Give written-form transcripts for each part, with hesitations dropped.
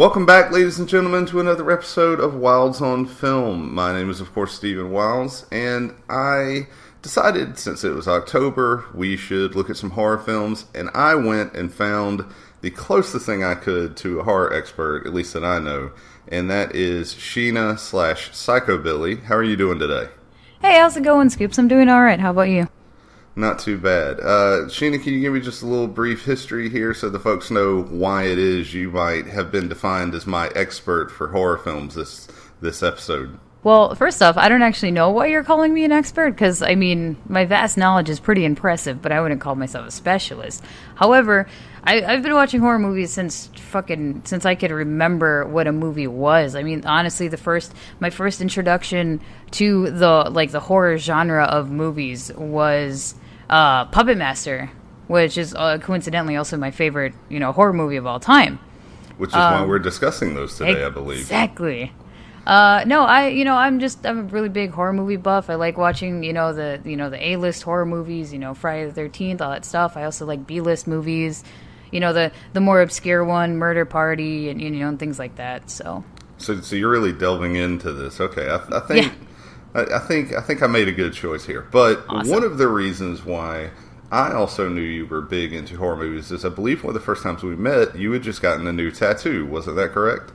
Welcome back, ladies and gentlemen, to another episode of Wilds on Film. My name is, of course, Stephen Wilds, and I decided, since it was October, we should look at some horror films, and I went and found the closest thing I could to a horror expert, at least that I know, and that is Sheena / Psychobilly. How are you doing today? Hey, how's it going, Scoops? I'm doing alright. How about you? Not too bad. Sheena, can you give me just a little brief history here so the folks know why it is you might have been defined as my expert for horror films this episode? Well, first off, I don't actually know why you're calling me an expert, because, I mean, my vast knowledge is pretty impressive, but I wouldn't call myself a specialist. However, I've been watching horror movies since I could remember what a movie was. I mean, honestly, my first introduction to the horror genre of movies was Puppet Master, which is coincidentally also my favorite, horror movie of all time. Which is why we're discussing those today, I believe. Exactly. I'm a really big horror movie buff. I like watching, the A-list horror movies, Friday the 13th, all that stuff. I also like B-list movies, the more obscure one, Murder Party, and, and things like that, So you're really delving into this. Okay, I think I made a good choice here. But awesome. One of the reasons why I also knew you were big into horror movies is I believe one of the first times we met, you had just gotten a new tattoo. Wasn't that correct?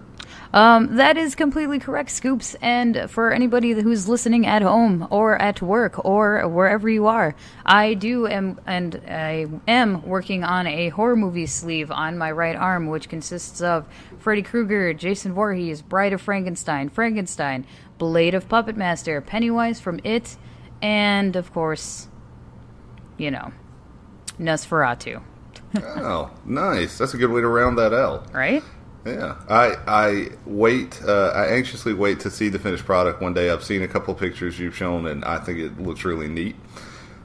That is completely correct, Scoops. And for anybody who's listening at home or at work or wherever you are, I am working on a horror movie sleeve on my right arm, which consists of Freddy Krueger, Jason Voorhees, Bride of Frankenstein, Blade of Puppet Master, Pennywise from It, and, of course, Nosferatu. Oh, nice. That's a good way to round that out. Right? Yeah, I anxiously wait to see the finished product one day. I've seen a couple of pictures you've shown, and I think it looks really neat.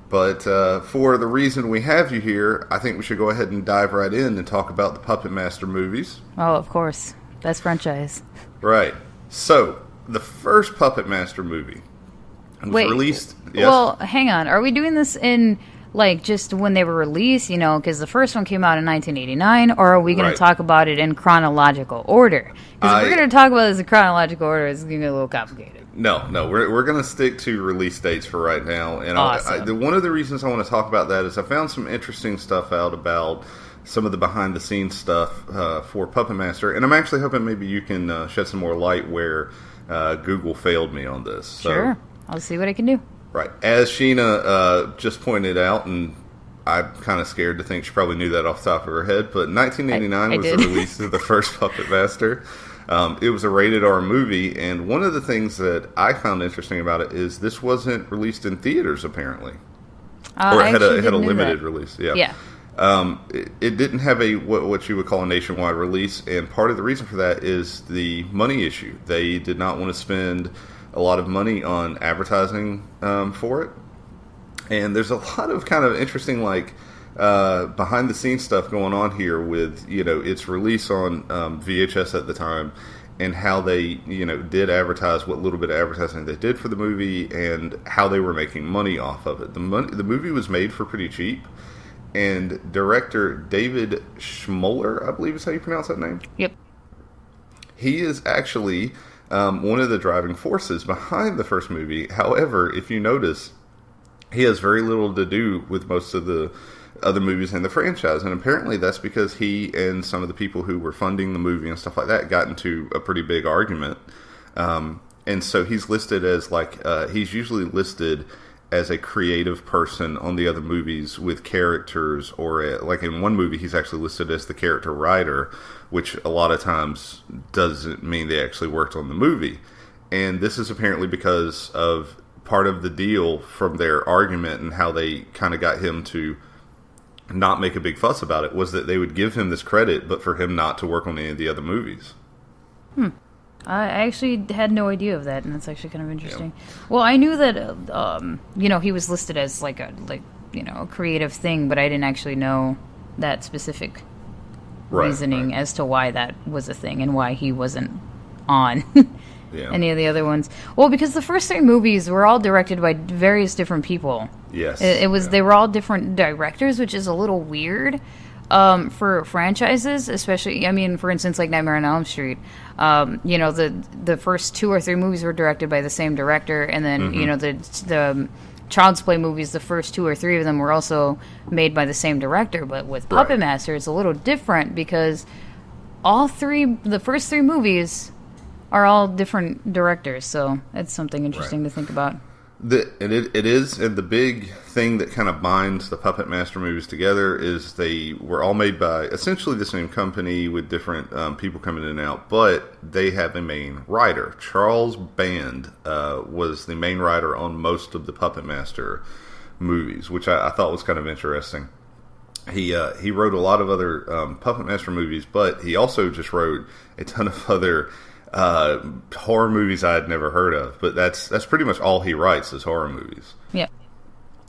But for the reason we have you here, I think we should go ahead and dive right in and talk about the Puppet Master movies. Oh, of course. Best franchise. Right. So, the first Puppet Master movie was released... Yes? Well, hang on. Are we doing this in... just when they were released, because the first one came out in 1989, or are we going to talk about it in chronological order? Because if we're going to talk about this in chronological order, it's going to get a little complicated. No, we're going to stick to release dates for right now. And awesome. One of the reasons I want to talk about that is I found some interesting stuff out about some of the behind-the-scenes stuff for Puppet Master, and I'm actually hoping maybe you can shed some more light where Google failed me on this. So, sure, I'll see what I can do. Right. As Sheena just pointed out, and I'm kind of scared to think she probably knew that off the top of her head, but 1989 was the release of the first Puppet Master. It was a rated R movie, and one of the things that I found interesting about it is this wasn't released in theaters, apparently. Or it had a limited release. Yeah. It didn't have what you would call a nationwide release, and part of the reason for that is the money issue. They did not want to spend a lot of money on advertising for it, and there's a lot of kind of interesting behind the scenes stuff going on here with its release on VHS at the time, and how they did advertise, what little bit of advertising they did for the movie, and how they were making money off of it. The movie was made for pretty cheap, and director David Schmoller, I believe is how you pronounce that name. Yep. He is actually one of the driving forces behind the first movie. However, if you notice, he has very little to do with most of the other movies in the franchise, and apparently that's because he and some of the people who were funding the movie and stuff like that got into a pretty big argument. And so he's listed as he's usually listed as a creative person on the other movies with characters, or in one movie he's actually listed as the character writer, which a lot of times doesn't mean they actually worked on the movie. And this is apparently because of part of the deal from their argument, and how they kind of got him to not make a big fuss about it, was that they would give him this credit, but for him not to work on any of the other movies. I actually had no idea of that, and that's actually kind of interesting. Yeah. Well, I knew that, he was listed as a creative thing, but I didn't actually know that specific reasoning as to why that was a thing and why he wasn't on any of the other ones. Well, because the first three movies were all directed by various different people. Yes. They were all different directors, which is a little weird. For franchises, especially, I mean, for instance, like Nightmare on Elm Street, you know, the first 2 or 3 movies were directed by the same director, and then you know the Child's Play movies, the first 2 or 3 of them were also made by the same director. But with Puppet Master, it's a little different because the first 3 movies are all different directors, so that's something interesting to think about. It is, and the big thing that kind of binds the Puppet Master movies together is they were all made by essentially the same company with different people coming in and out, but they have a main writer. Charles Band was the main writer on most of the Puppet Master movies, which I thought was kind of interesting. He wrote a lot of other Puppet Master movies, but he also just wrote a ton of other horror movies I had never heard of, but that's pretty much all he writes is horror movies. Yeah.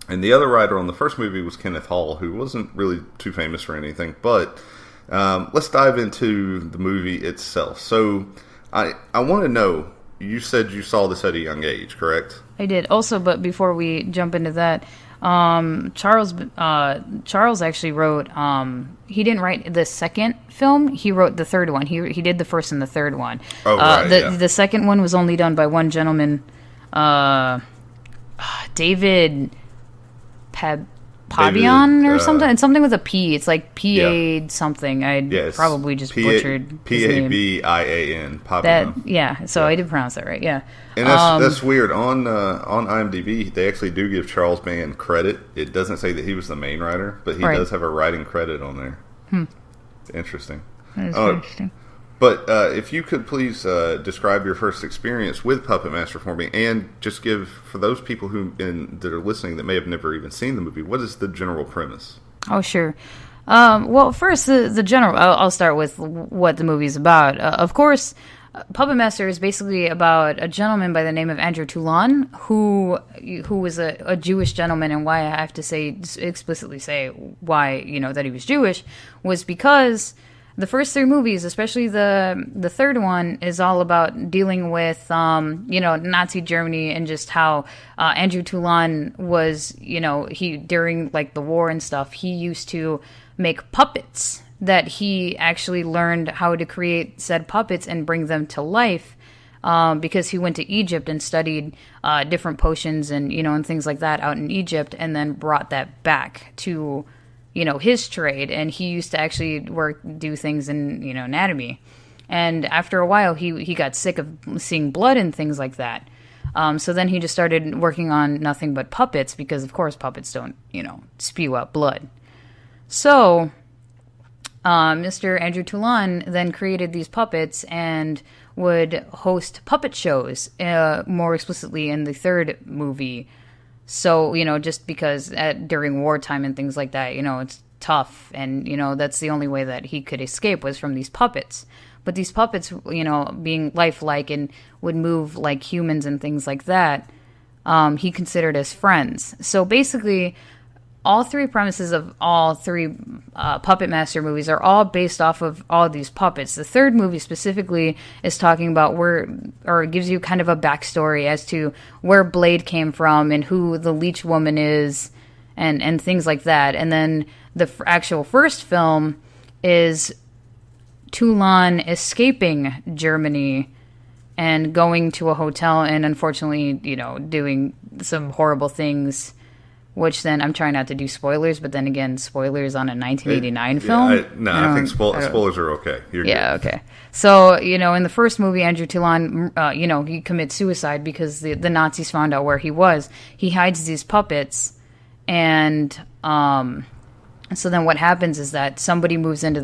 And the other writer on the first movie was Kenneth Hall, who wasn't really too famous for anything. But let's dive into the movie itself. So I want to know, you said you saw this at a young age, correct? I did. Also, but before we jump into that, Charles actually wrote. He didn't write the second film. He wrote the third one. He did the first and the third one. Oh, right. The second one was only done by one gentleman, David Pabian or something. It's something with a P. It's like P-A something. I probably just butchered P-A-B-I-A-N. Pabian. So I did pronounce that right, yeah. And that's weird. On IMDb, they actually do give Charles Band credit. It doesn't say that he was the main writer, but he does have a writing credit on there. Interesting. That is interesting. But if you could please describe your first experience with Puppet Master for me, and just give, for those people that are listening that may have never even seen the movie, what is the general premise? Oh, sure. Well, first, the general, I'll start with what the movie's about. Of course, Puppet Master is basically about a gentleman by the name of Andrew Toulon, who was a Jewish gentleman, and why I have to explicitly say why, that he was Jewish, was because the first 3 movies, especially the third one, is all about dealing with, Nazi Germany, and just how Andrew Toulon was, he, during, like, the war and stuff, he used to make puppets that he actually learned how to create said puppets and bring them to life, because he went to Egypt and studied different potions and, and things like that out in Egypt, and then brought that back to his trade, and he used to actually do things in, anatomy. And after a while, he got sick of seeing blood and things like that. So then he just started working on nothing but puppets, because of course puppets don't, spew out blood. So Mr. Andrew Toulon then created these puppets and would host puppet shows, more explicitly in the third movie. So, just because during wartime and things like that, it's tough. And, that's the only way that he could escape was from these puppets. But these puppets, being lifelike and would move like humans and things like that, he considered as friends. So basically, all 3 premises of all 3 Puppet Master movies are all based off of all these puppets. The third movie specifically is talking about it gives you kind of a backstory as to where Blade came from and who the Leech Woman is, and things like that. And then the actual first film is Toulon escaping Germany and going to a hotel and unfortunately, doing some horrible things. Which then, I'm trying not to do spoilers, but then again, spoilers on a 1989 film? I think spoilers are okay. You're good. Okay. So, in the first movie, Andrew Toulon, he commits suicide because the Nazis found out where he was. He hides these puppets, and so then what happens is that somebody moves into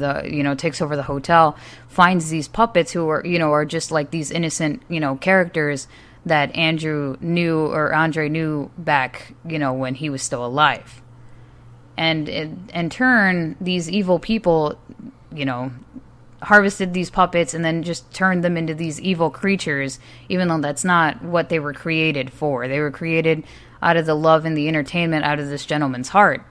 takes over the hotel, finds these puppets who are just like these innocent, characters that Andre knew back, when he was still alive. And in turn, these evil people, harvested these puppets and then just turned them into these evil creatures, even though that's not what they were created for. They were created out of the love and the entertainment out of this gentleman's heart.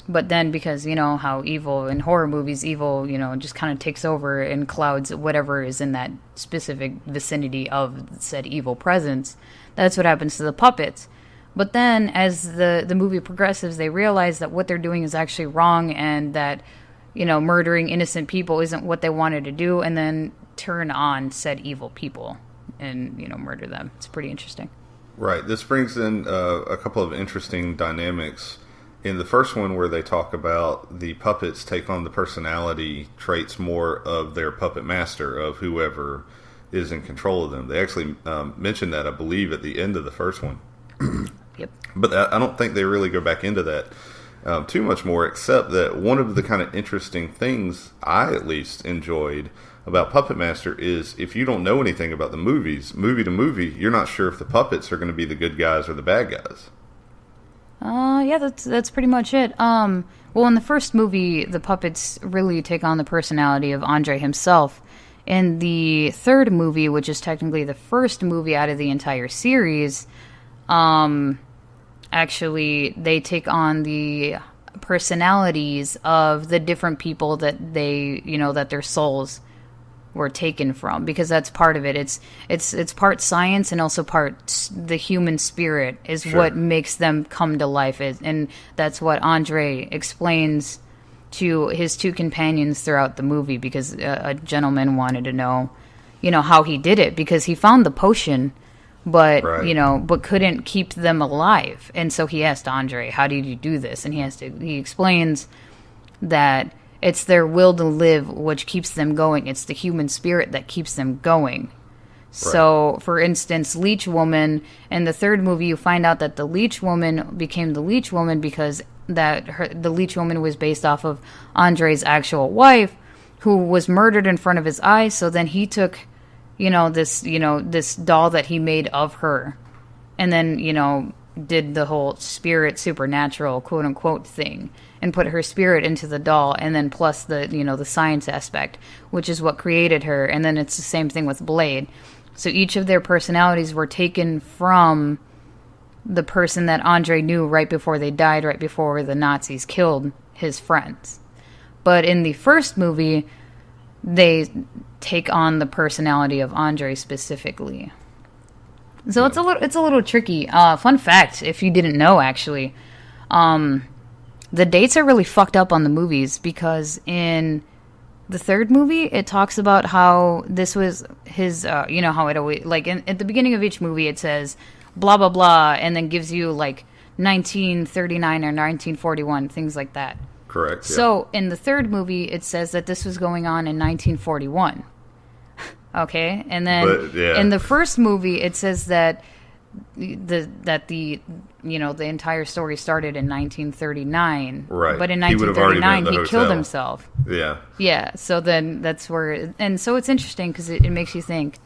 But then because, how evil in horror movies, evil, just kind of takes over and clouds whatever is in that specific vicinity of said evil presence, that's what happens to the puppets. But then as the movie progresses, they realize that what they're doing is actually wrong, and that, murdering innocent people isn't what they wanted to do, and then turn on said evil people and, murder them. It's pretty interesting. Right. This brings in a couple of interesting dynamics. In the first one, where they talk about the puppets take on the personality traits more of their puppet master, of whoever is in control of them. They actually mentioned that, I believe, at the end of the first one. Yep. But I don't think they really go back into that too much more, except that one of the kind of interesting things I at least enjoyed about Puppet Master is, if you don't know anything about the movies, movie to movie, you're not sure if the puppets are going to be the good guys or the bad guys. Yeah, that's pretty much it. Well, in the first movie, the puppets really take on the personality of Andre himself. In the third movie, which is technically the first movie out of the entire series, actually, they take on the personalities of the different people that that their souls were taken from, because that's part of it. It's part science and also part the human spirit is Sure. what makes them come to life, and that's what Andre explains to his two companions throughout the movie, because a gentleman wanted to know, how he did it, because he found the potion, but Right. but couldn't keep them alive, and so he asked Andre, "How did you do this?" And he explains that it's their will to live which keeps them going. It's the human spirit that keeps them going. So, for instance, Leech Woman, in the third movie, you find out that the Leech Woman became the Leech Woman because the Leech Woman was based off of Andre's actual wife, who was murdered in front of his eyes. So then he took, this doll that he made of her, and then, did the whole spirit supernatural quote unquote thing and put her spirit into the doll, and then plus the the science aspect, which is what created her. And then it's the same thing with Blade. So each of their personalities were taken from the person that Andre knew right before they died, right before the Nazis killed his friends. But in the first movie, they take on the personality of Andre specifically. So yeah. It's a little tricky. Fun fact, if you didn't know, actually, the dates are really fucked up on the movies, because in the third movie, it talks about how this was his, how it always, like, at the beginning of each movie, it says, blah, blah, blah, and then gives you, 1939 or 1941, things like that. Correct. Yeah. So, in the third movie, it says that this was going on in 1941. Okay? And then, in the first movie, it says that the entire story started in 1939. Right. But in 1939, he killed himself. Yeah. Yeah. So then that's where, and so it's interesting because it makes you think,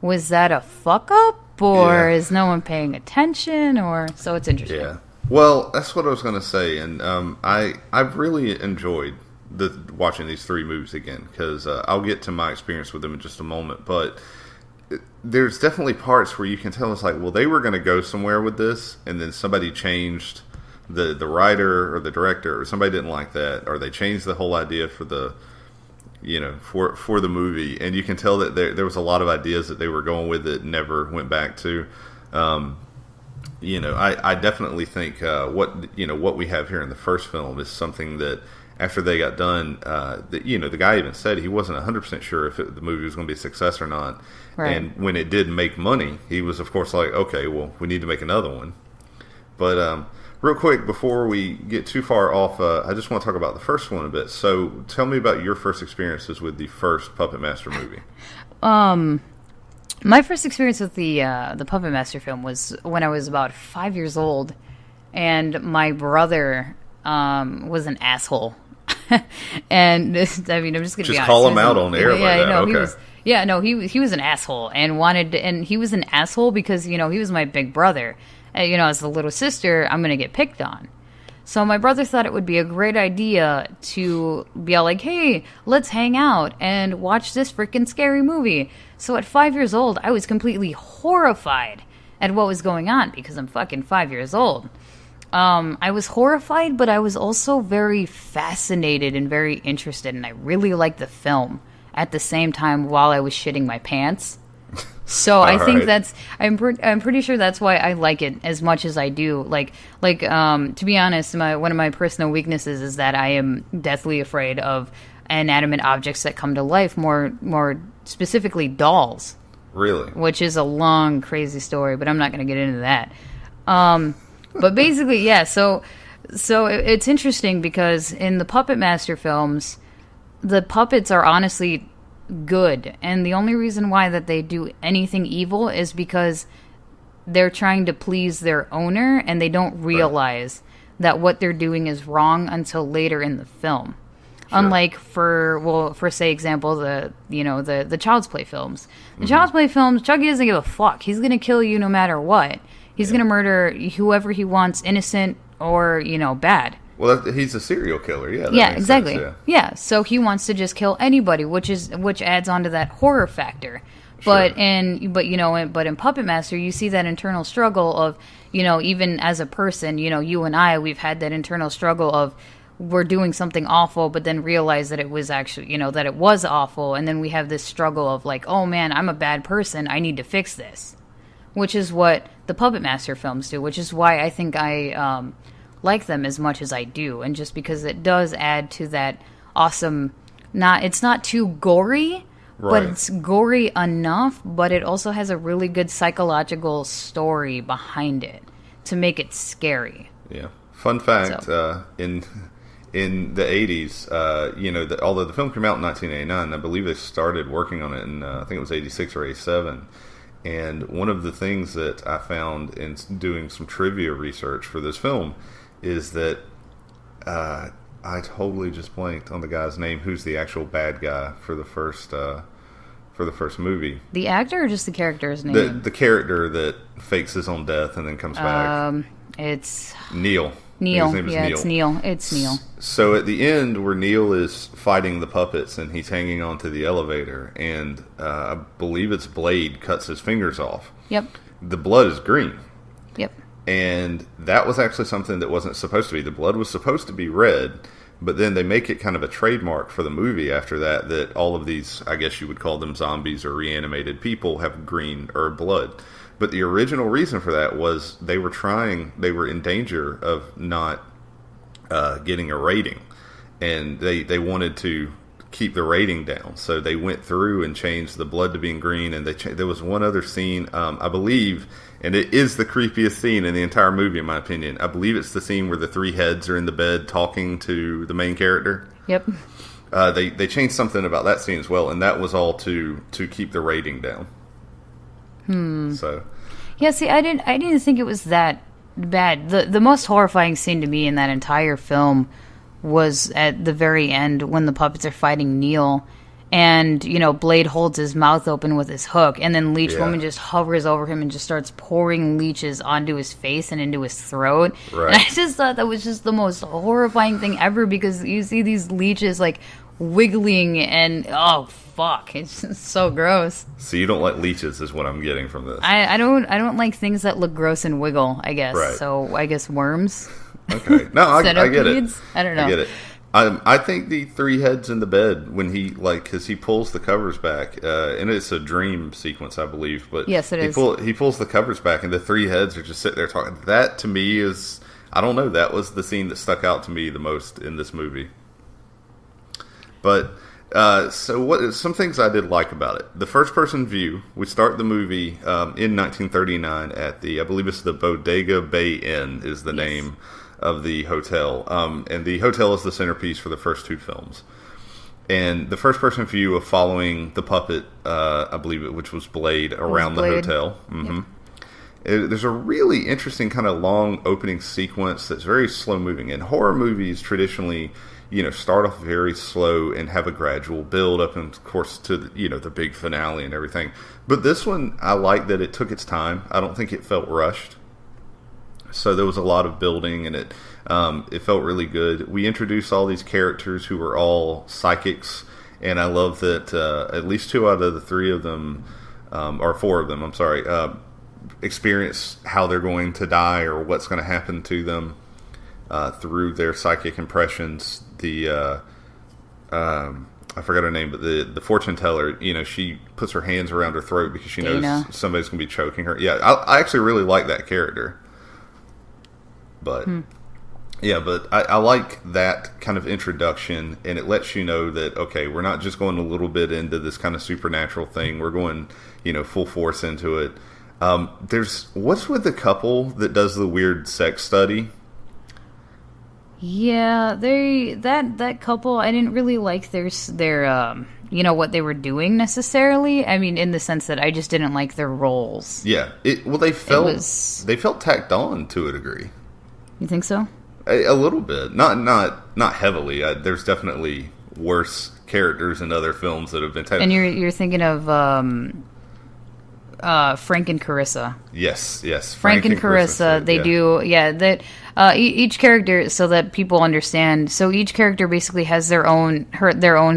was that a fuck up, or is no one paying attention, or so it's interesting. Yeah. Well, that's what I was going to say, and I've really enjoyed watching these three movies again, because I'll get to my experience with them in just a moment, but there's definitely parts where you can tell it's like, well, they were going to go somewhere with this, and then somebody changed the writer or the director, or somebody didn't like that, or they changed the whole idea for the for the movie, and you can tell that there was a lot of ideas that they were going with that never went back to. I definitely think what we have here in the first film is something that, after they got done, the guy even said he wasn't 100% sure if the movie was going to be a success or not. Right. And when it did make money, he was, of course, like, okay, well, we need to make another one. But real quick, before we get too far off, I just want to talk about the first one a bit. So tell me about your first experiences with the first Puppet Master movie. My first experience with the Puppet Master film was when I was about 5 years old, and my brother was an asshole. And I'm just gonna be honest. Call him out on air. He was an asshole, and he was an asshole because he was my big brother. As the little sister, I'm gonna get picked on. So my brother thought it would be a great idea to be all like, hey, let's hang out and watch this freaking scary movie. So at 5 years old, I was completely horrified at what was going on, because I'm fucking 5 years old. I was horrified, but I was also very fascinated and very interested, and I really liked the film at the same time while I was shitting my pants. So I think that's I'm pretty sure that's why I like it as much as I do. To be honest, one of my personal weaknesses is that I am deathly afraid of inanimate objects that come to life. More specifically, dolls. Really? Which is a long, crazy story, but I'm not going to get into that. But basically, yeah. So it's interesting because in the Puppet Master films, the puppets are honestly good, and the only reason why that they do anything evil is because they're trying to please their owner, and they don't realize that what they're doing is wrong until later in the film. Sure. Unlike for say example the Child's Play films. The Child's Play films, Chucky doesn't give a fuck. He's gonna kill you no matter what. He's gonna murder whoever he wants, innocent or bad. Well, he's a serial killer, yeah. Yeah, exactly. Sense, yeah, so he wants to just kill anybody, which adds on to that horror factor. But sure. But in Puppet Master, you see that internal struggle of, even as a person, you and I, we've had that internal struggle of we're doing something awful, but then realize that it was actually, that it was awful, and then we have this struggle of like, oh man, I'm a bad person, I need to fix this, which is what the Puppet Master films do, which is why I think I like them as much as I do, and just because it does add to that awesome. It's not too gory, but it's gory enough. But it also has a really good psychological story behind it to make it scary. Yeah. Fun fact: in the 80s, although the film came out in 1989, I believe they started working on it in I think it was 86 or 87. And one of the things that I found in doing some trivia research for this film is that I totally just blanked on the guy's name. Who's the actual bad guy for the first movie? The actor or just the character's name? The character that fakes his own death and then comes back. It's Neil. Neil. Yeah, Neil. It's Neil. So at the end, where Neil is fighting the puppets and he's hanging onto the elevator, and I believe it's Blade cuts his fingers off. Yep. The blood is green. Yep. And that was actually something that wasn't supposed to be. The blood was supposed to be red, but then they make it kind of a trademark for the movie after that all of these, I guess you would call them zombies or reanimated people, have green or blood. But the original reason for that was they were in danger of not getting a rating. And they wanted to keep the rating down. So they went through and changed the blood to being green. And there was one other scene, I believe, and it is the creepiest scene in the entire movie, in my opinion. I believe it's the scene where the three heads are in the bed talking to the main character. Yep. They changed something about that scene as well, and that was all to keep the rating down. So, yeah. See, I didn't think it was that bad. The most horrifying scene to me in that entire film was at the very end when the puppets are fighting Neil, and Blade holds his mouth open with his hook, and then Leech Woman just hovers over him and just starts pouring leeches onto his face and into his throat. Right. And I just thought that was just the most horrifying thing ever, because you see these leeches like wiggling, and oh fuck, it's just so gross. So you don't like leeches, is what I'm getting from this. I don't like things that look gross and wiggle, I guess. Right. So I guess worms. Okay. No, I get it. I don't know. I get it. I think the three heads in the bed, when he, because he pulls the covers back, and it's a dream sequence, I believe. But yes, it is. He pulls the covers back, and the three heads are just sitting there talking. That, to me, is, I don't know, that was the scene that stuck out to me the most in this movie. But, some things I did like about it. The first-person view, we start the movie in 1939 at I believe it's the Bodega Bay Inn is the name of the hotel. And the hotel is the centerpiece for the first two films. And the first-person view of following the puppet, I believe which was Blade, around the hotel. Mm-hmm. Yep. There's a really interesting kind of long opening sequence that's very slow-moving. And horror movies traditionally, start off very slow and have a gradual build up, and of course to the big finale and everything. But this one, I like that it took its time. I don't think it felt rushed. So there was a lot of building, and it felt really good. We introduced all these characters who were all psychics, and I love that at least two out of the three of them, or four of them, I'm sorry, experience how they're going to die or what's going to happen to them through their psychic impressions. I I forgot her name, but the fortune teller, she puts her hands around her throat because she knows somebody's going to be choking her. Yeah, I actually really like that character. But, yeah, but I like that kind of introduction, and it lets you know that, okay, we're not just going a little bit into this kind of supernatural thing. We're going, full force into it. What's with the couple that does the weird sex study? Yeah, that couple, I didn't really like their what they were doing necessarily. I mean, in the sense that I just didn't like their roles. Yeah, they felt tacked on to a degree. You think so? A little bit, not heavily. There's definitely worse characters in other films that have been tacked. And you're thinking of Frank and Carissa. Yes. Frank and Carissa, they do, that each character, so that people understand. So each character basically has their own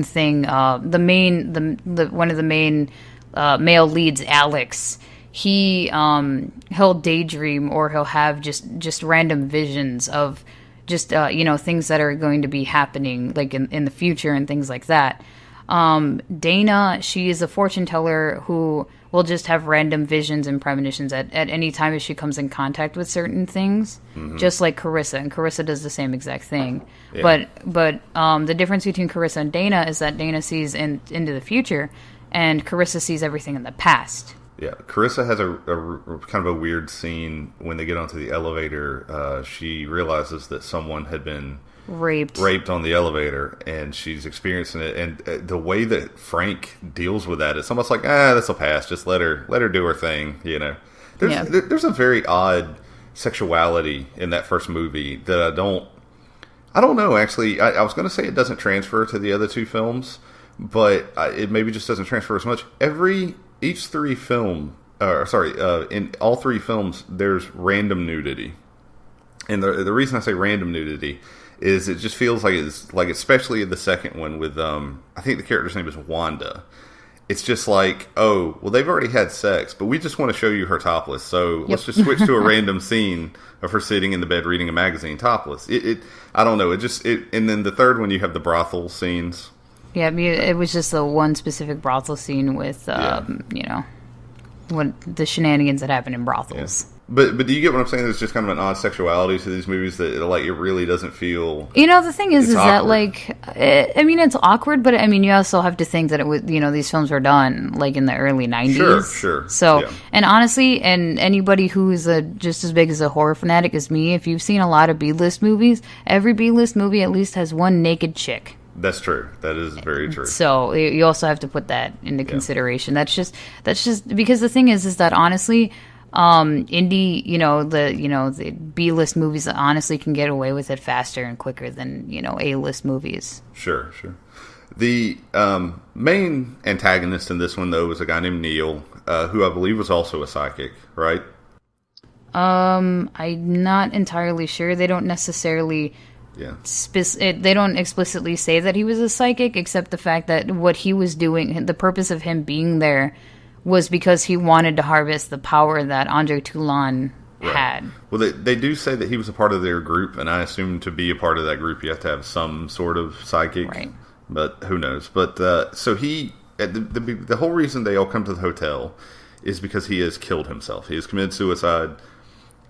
thing. One of the main male leads, Alex. He'll daydream, or he'll have just random visions of just things that are going to be happening, like in the future and things like that. Dana, she is a fortune teller who will just have random visions and premonitions at any time as she comes in contact with certain things, just like Carissa. And Carissa does the same exact thing. Yeah. But the difference between Carissa and Dana is that Dana sees into the future, and Carissa sees everything in the past. Yeah, Carissa has a kind of a weird scene when they get onto the elevator. She realizes that someone had been raped on the elevator, and she's experiencing it. And the way that Frank deals with that, it's almost like, this'll pass. Just let her do her thing. There's a very odd sexuality in that first movie that I don't know. Actually, I was going to say it doesn't transfer to the other two films, but it maybe just doesn't transfer as much. In all three films, there's random nudity. And the reason I say random nudity is it just feels like especially in the second one with, I think the character's name is Wanda. It's just like, oh, well, they've already had sex, but we just want to show you her topless. So let's just switch to a random scene of her sitting in the bed reading a magazine topless. I don't know. And then the third one, you have the brothel scenes. Yeah, it was just the one specific brothel scene with, what the shenanigans that happen in brothels. Yeah. But do you get what I'm saying? There's just kind of an odd sexuality to these movies that it really doesn't feel. The thing is awkward. That it's awkward, but you also have to think that it was these films were done like in the early 90s. Sure. So and honestly, and anybody who's just as big as a horror fanatic as me, if you've seen a lot of B-list movies, every B-list movie at least has one naked chick. That's true. That is very true. So you also have to put that into consideration. That's just because the thing is that honestly, indie, the B-list movies honestly can get away with it faster and quicker than A-list movies. Sure. The main antagonist in this one though was a guy named Neil, who I believe was also a psychic, right? I'm not entirely sure. They don't necessarily. Yeah. They don't explicitly say that he was a psychic, except the fact that what he was doing, the purpose of him being there, was because he wanted to harvest the power that Andre Toulon had. Well, they do say that he was a part of their group, and I assume to be a part of that group, you have to have some sort of psychic. Right. But who knows? But so the whole reason they all come to the hotel is because he has killed himself. He has committed suicide,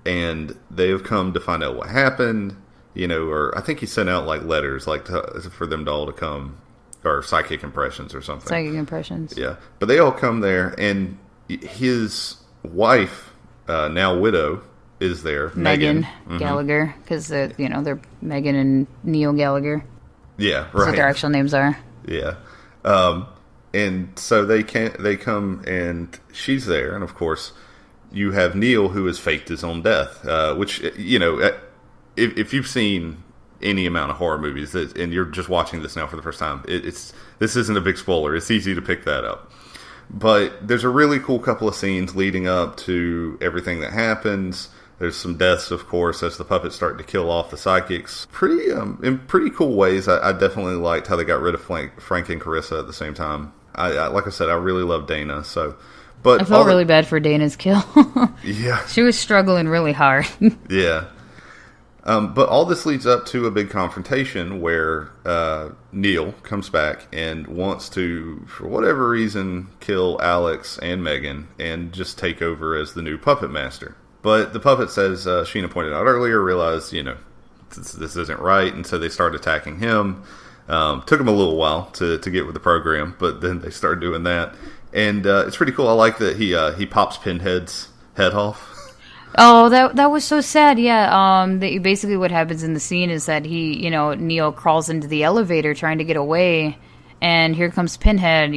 and they have come to find out what happened. Or I think he sent out letters for them to all to come, or psychic impressions or something. Psychic impressions. Yeah, but they all come there, and his wife, now widow, is there. Megan Gallagher, because they're Megan and Neil Gallagher. Yeah, right. That's what their actual names are. Yeah, and so they come, and she's there, and of course, you have Neil who has faked his own death, which If you've seen any amount of horror movies and you're just watching this now for the first time, this isn't a big spoiler. It's easy to pick that up. But there's a really cool couple of scenes leading up to everything that happens. There's some deaths, of course, as the puppets start to kill off the psychics. In pretty cool ways. I definitely liked how they got rid of Frank and Carissa at the same time. Like I said, I really love Dana. But I felt really bad for Dana's kill. Yeah. She was struggling really hard. Yeah. But all this leads up to a big confrontation where Neil comes back and wants to, for whatever reason, kill Alex and Megan and just take over as the new puppet master. But the puppets, as Sheena pointed out earlier, realized, this isn't right, and so they start attacking him. Took him a little while to get with the program, but then they start doing that. And it's pretty cool. I like that he pops Pinhead's head off. Oh, that was so sad. Yeah. Basically, what happens in the scene is that Neil crawls into the elevator trying to get away, and here comes Pinhead.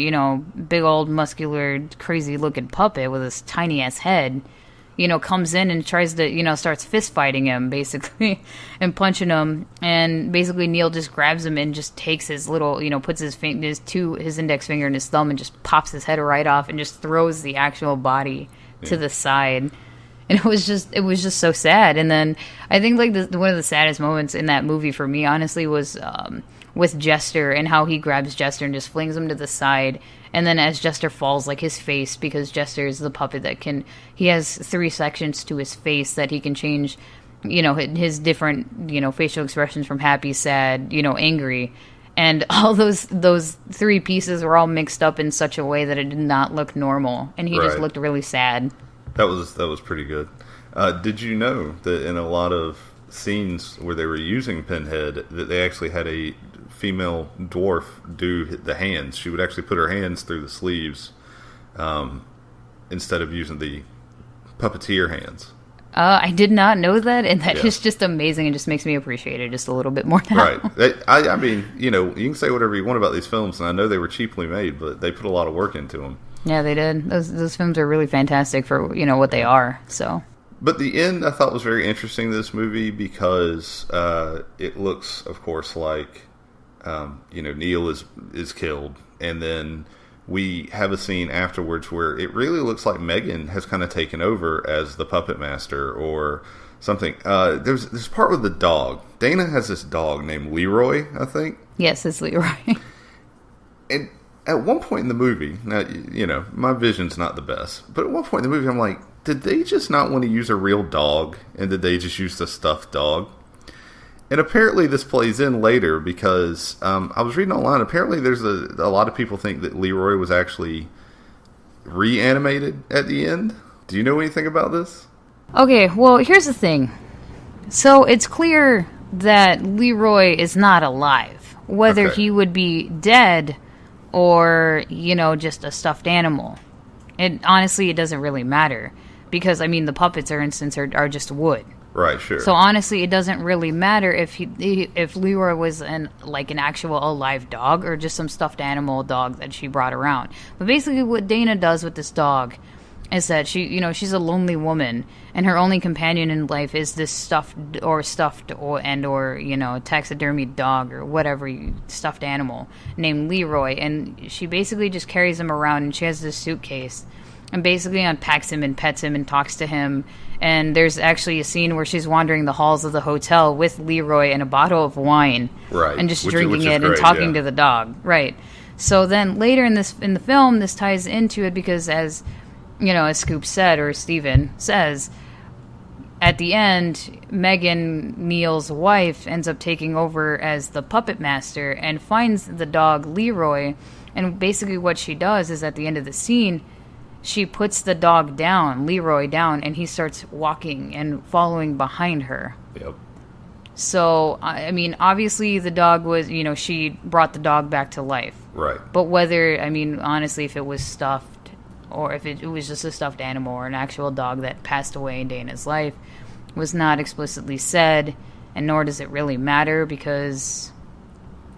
Big old muscular, crazy looking puppet with this tiny ass head. Comes in and tries to, starts fist fighting him basically, and punching him. And basically, Neil just grabs him and just takes his little, puts his index finger and his thumb and just pops his head right off and just throws the actual body to the side. And it was just so sad. And then I think one of the saddest moments in that movie for me, honestly, was with Jester and how he grabs Jester and just flings him to the side. And then as Jester falls, his face, because Jester is the puppet he has 3 sections to his face that he can change, his different, facial expressions from happy, sad, angry. And all those 3 pieces were all mixed up in such a way that it did not look normal. And he just looked really sad. That was pretty good. Did you know that in a lot of scenes where they were using Pinhead, that they actually had a female dwarf do the hands? She would actually put her hands through the sleeves instead of using the puppeteer hands. I did not know that, and that is just amazing. It just makes me appreciate it just a little bit more now. Right. I mean, you can say whatever you want about these films, and I know they were cheaply made, but they put a lot of work into them. Yeah, they did. Those films are really fantastic for what they are. So, but the end I thought was very interesting. This movie because it looks, of course, like Neil is killed, and then we have a scene afterwards where it really looks like Megan has kind of taken over as the puppet master or something. There's this part with the dog. Dana has this dog named Leroy, I think. Yes, it's Leroy. And at one point in the movie, now, my vision's not the best, but at one point in the movie, I'm like, did they just not want to use a real dog, and did they just use the stuffed dog? And apparently this plays in later, because I was reading online, apparently there's a lot of people think that Leroy was actually reanimated at the end. Do you know anything about this? Okay, well, here's the thing. So it's clear that Leroy is not alive, whether he would be dead or, just a stuffed animal. Honestly, it doesn't really matter. Because, the puppets, for instance, are just wood. Right, sure. So, honestly, it doesn't really matter if Leroy was an actual alive dog or just some stuffed animal dog that she brought around. But basically what Dana does with this dog is that she's a lonely woman, and her only companion in life is this stuffed or taxidermied dog or whatever stuffed animal named Leroy, and she basically just carries him around, and she has this suitcase and basically unpacks him and pets him and talks to him. And there's actually a scene where she's wandering the halls of the hotel with Leroy and a bottle of wine, right, and just drinking it and talking to the dog, right? So then later in the film, this ties into it because as Scoop said, or Steven says, at the end, Megan, Neil's wife, ends up taking over as the puppet master and finds the dog Leroy. And basically what she does is at the end of the scene, she puts the dog down, Leroy down, and he starts walking and following behind her. Yep. So, obviously the dog was, she brought the dog back to life. Right. But whether, honestly, if it was stuffed, or if it was just a stuffed animal or an actual dog that passed away in Dana's life, was not explicitly said, and nor does it really matter because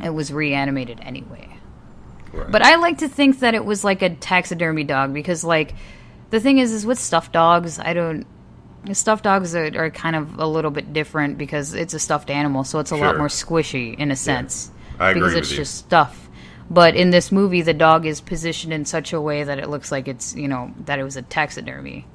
it was reanimated anyway. Right. But I like to think that it was like a taxidermy dog because, the thing is with stuffed dogs, stuffed dogs are kind of a little bit different because it's a stuffed animal, so it's a lot more squishy in a sense. Yeah. I agree because it's just stuff. But in this movie, the dog is positioned in such a way that it looks like it's, that it was a taxidermy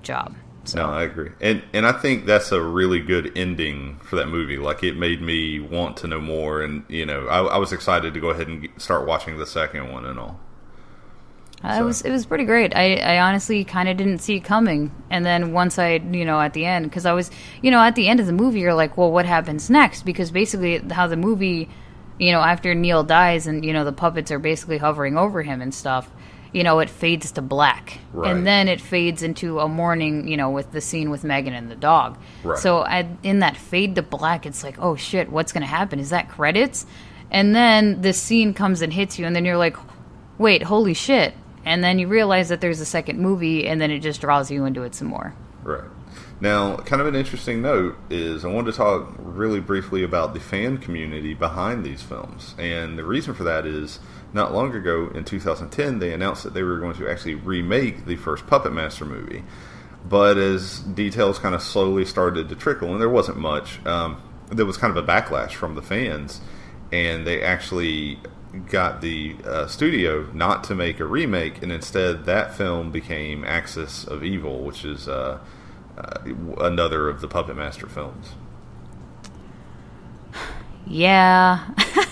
job. So. No, I agree. And I think that's a really good ending for that movie. It made me want to know more. And, I was excited to go ahead and start watching the second one and all. It was pretty great. I honestly kind of didn't see it coming, and then once I at the end, because I was at the end of the movie, you're like, well, what happens next? Because basically how the movie, after Neil dies and the puppets are basically hovering over him and stuff, it fades to black, right. And then it fades into a morning, with the scene with Megan and the dog. Right. So in that fade to black, it's like, oh shit, what's gonna happen? Is that credits? And then the scene comes and hits you, and then you're like, wait, holy shit. And then you realize that there's a second movie, and then it just draws you into it some more. Right. Now, kind of an interesting note is I wanted to talk really briefly about the fan community behind these films. And the reason for that is, not long ago, in 2010, they announced that they were going to actually remake the first Puppet Master movie. But as details kind of slowly started to trickle, and there wasn't much, there was kind of a backlash from the fans, and they actually got the studio not to make a remake, and instead that film became Axis of Evil, which is another of the Puppet Master films. Yeah,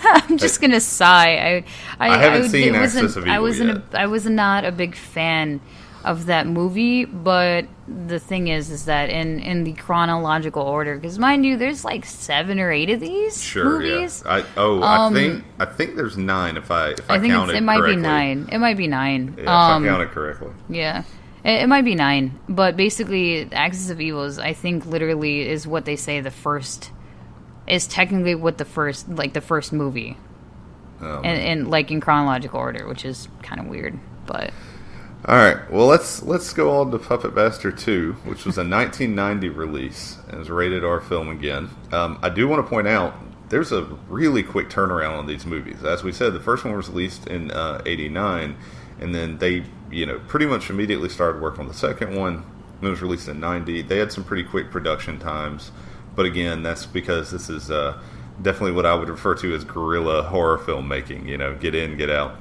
I'm just gonna sigh. I haven't seen Axis of Evil yet. I was not a big fan of that movie, but the thing is that in the chronological order, because mind you, there's like 7 or 8 of these movies. Yeah. I think there's 9 if I count it might correctly. be 9. It might be 9. Yeah, if I count it correctly. Yeah. It might be 9, but basically, Axis of Evil I think literally is what they say is technically what the first movie, and like in chronological order, which is kind of weird, but. All right, well let's go on to Puppet Master 2, which was a 1990 release and is a rated R film again. I do want to point out there's a really quick turnaround on these movies. As we said, the first one was released in '89, and then they pretty much immediately started work on the second one. It was released in '90. They had some pretty quick production times, but again, that's because this is definitely what I would refer to as guerrilla horror filmmaking. Get in, get out.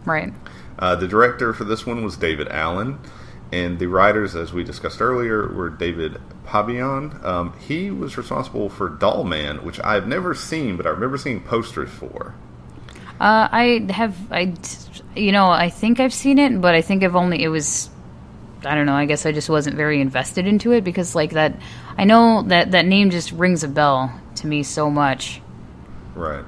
Right. The director for this one was David Allen, and the writers, as we discussed earlier, were David Pabian. He was responsible for Doll Man, which I've never seen, but I remember seeing posters for. I think I've seen it, but I think I don't know, I guess I just wasn't very invested into it, because like that, I know that name just rings a bell to me so much. Right.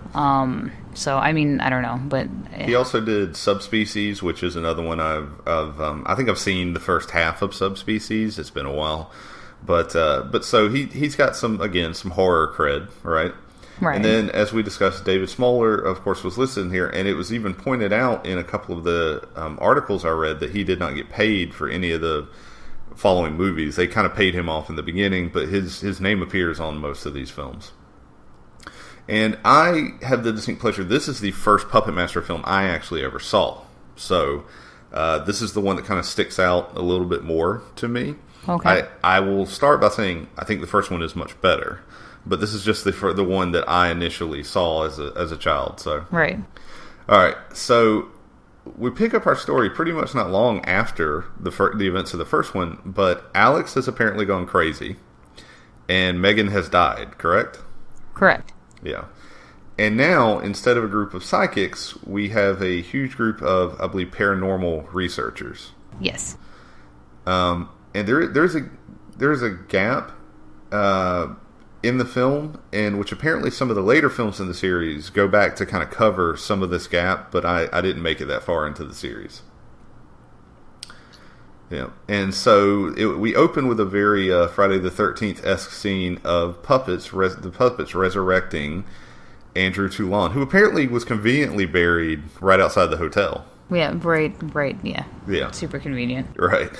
So, I mean, I don't know, but... He also did Subspecies, which is another one I think I've seen the first half of Subspecies. It's been a while. But so he's got some horror cred, right? Right. And then, as we discussed, David Smoller, of course, was listed in here, and it was even pointed out in a couple of the articles I read that he did not get paid for any of the following movies. They kind of paid him off in the beginning, but his name appears on most of these films. And I have the distinct pleasure, this is the first Puppet Master film I actually ever saw. So, this is the one that kind of sticks out a little bit more to me. Okay. I will start by saying I think the first one is much better. But this is just the one that I initially saw as a child. So right. All right. So we pick up our story pretty much not long after the events of the first one. But Alex has apparently gone crazy, and Megan has died. Correct? Correct. Yeah. And now, instead of a group of psychics, we have a huge group of, I believe, paranormal researchers. Yes. And there's a gap in the film, in which apparently some of the later films in the series go back to kind of cover some of this gap, but I didn't make it that far into the series. Yeah, and so we open with a very Friday the 13th-esque scene of the puppets resurrecting Andrew Toulon, who apparently was conveniently buried right outside the hotel. Yeah, right, yeah. Yeah. Super convenient. Right.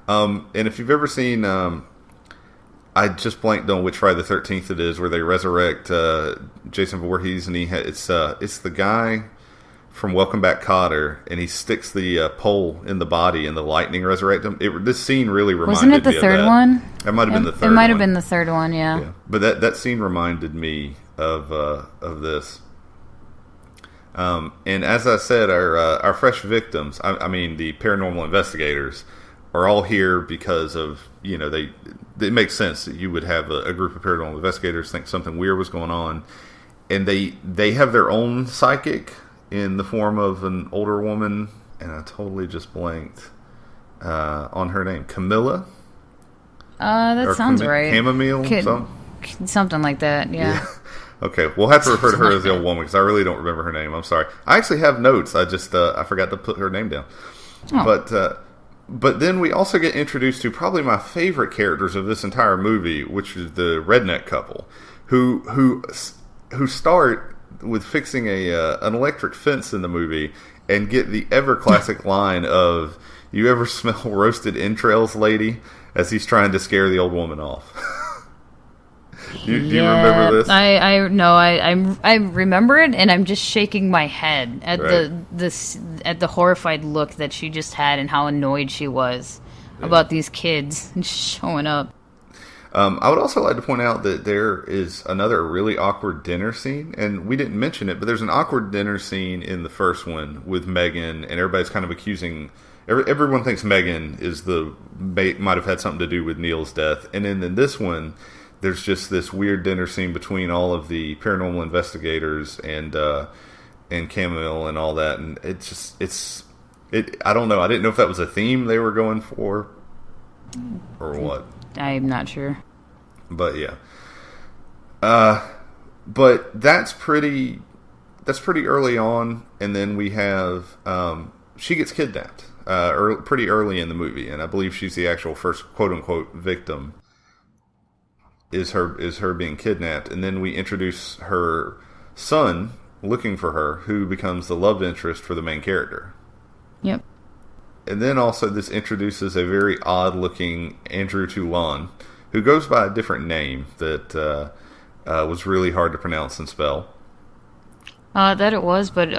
And if you've ever seen, I just blanked on which Friday the 13th it is, where they resurrect Jason Voorhees, and it's the guy from Welcome Back, Kotter, and he sticks the pole in the body, and the lightning resurrects him. This scene really reminded me of that. Wasn't it the third one? That might have been the third one. It might have been the third one, yeah. But that scene reminded me of this. And as I said, our fresh victims, I mean the paranormal investigators, are all here because of, it makes sense that you would have a group of paranormal investigators think something weird was going on, and they have their own psychic in the form of an older woman and I totally just blanked on her name. Camilla? That sounds right. Chamomile? Something like that, yeah. Okay, we'll have to refer to her as the old woman because I really don't remember her name. I'm sorry. I actually have notes. I just I forgot to put her name down. Oh. But then we also get introduced to probably my favorite characters of this entire movie, which is the redneck couple, who start with fixing an electric fence in the movie and get the ever classic line of "You ever smell roasted entrails, lady?" as he's trying to scare the old woman off. Do you remember this? I remember it, and I'm just shaking my head at the horrified look that she just had and how annoyed she was about these kids showing up. I would also like to point out that there is another really awkward dinner scene, and we didn't mention it, but there's an awkward dinner scene in the first one with Megan, and everybody's kind of accusing. Everyone thinks Megan might have had something to do with Neil's death, and then in this one, there's just this weird dinner scene between all of the paranormal investigators and Camille and all that, and I don't know. I didn't know if that was a theme they were going for or what. I'm not sure. But yeah. But that's pretty early on, and then we have she gets kidnapped pretty early in the movie, and I believe she's the actual first quote unquote victim. Is her being kidnapped, and then we introduce her son looking for her, who becomes the love interest for the main character. Yep. And then also this introduces a very odd looking Andrew Toulon, who goes by a different name that was really hard to pronounce and spell. That it was, but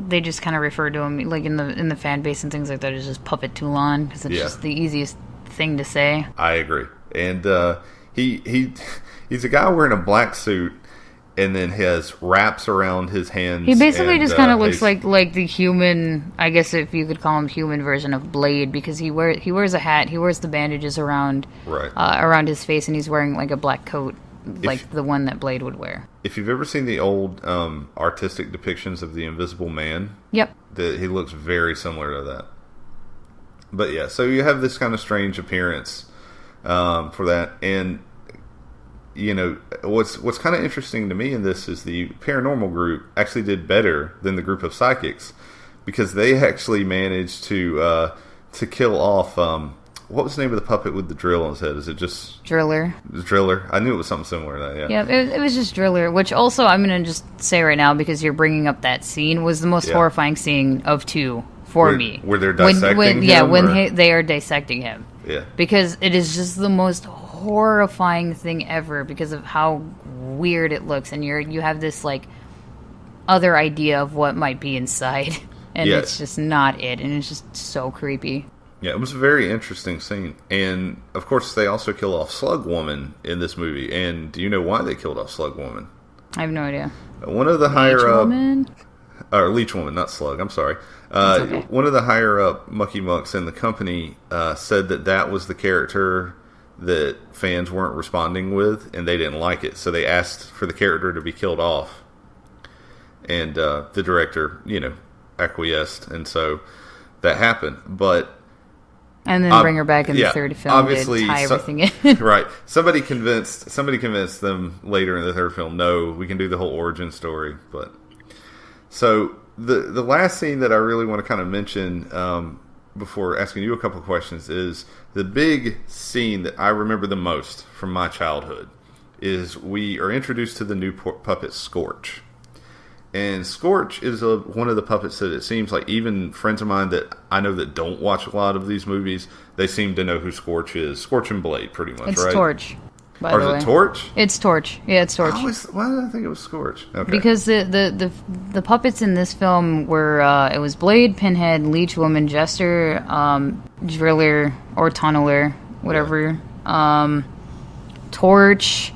they just kind of refer to him like in the fan base and things like that as just Puppet Toulon because it's just the easiest thing to say. I agree, and he's a guy wearing a black suit, and then has wraps around his hands. He basically just kind of looks like the human, I guess if you could call him human version of Blade, because he wears a hat, he wears the bandages around his face, and he's wearing like a black coat, the one that Blade would wear. If you've ever seen the old artistic depictions of the Invisible Man, yep, he looks very similar to that. But yeah, so you have this kind of strange appearance for that, and you know what's kind of interesting to me in this is the paranormal group actually did better than the group of psychics, because they actually managed to kill off what was the name of the puppet with the drill on his head? Is it just Driller? Driller. I knew it was something similar to that. Yeah, it was just Driller, which also I'm gonna just say right now, because you're bringing up that scene, was the most horrifying scene of two for me. Where they're dissecting him? When they are dissecting him. Yeah. Because it is just the most horrifying thing ever because of how weird it looks, and you have this like other idea of what might be inside, and it's just not it, and it's just so creepy. Yeah, it was a very interesting scene. And of course they also kill off Slug Woman in this movie. And do you know why they killed off Slug Woman? I have no idea. One of the Leech Woman, not Slug, I'm sorry. Okay. One of the higher up mucky mucks in the company said that was the character that fans weren't responding with, and they didn't like it. So they asked for the character to be killed off. And the director, acquiesced. And so that happened. And then bring her back in the third film obviously, to tie everything in. Right. Somebody convinced them later in the third film, no, we can do the whole origin story. But so the last scene that I really want to kind of mention before asking you a couple of questions is the big scene that I remember the most from my childhood is we are introduced to the new puppet Scorch. And Scorch is one of the puppets that it seems like even friends of mine that I know that don't watch a lot of these movies, they seem to know who Scorch is. Scorch and Blade, pretty much, it's right? It's Torch, by the way. Or is it Torch? It's Torch. Yeah, it's Torch. Why did I think it was Scorch? Okay. Because the puppets in this film were, it was Blade, Pinhead, Leech Woman, Jester, Driller, or Tunneler, whatever, Torch,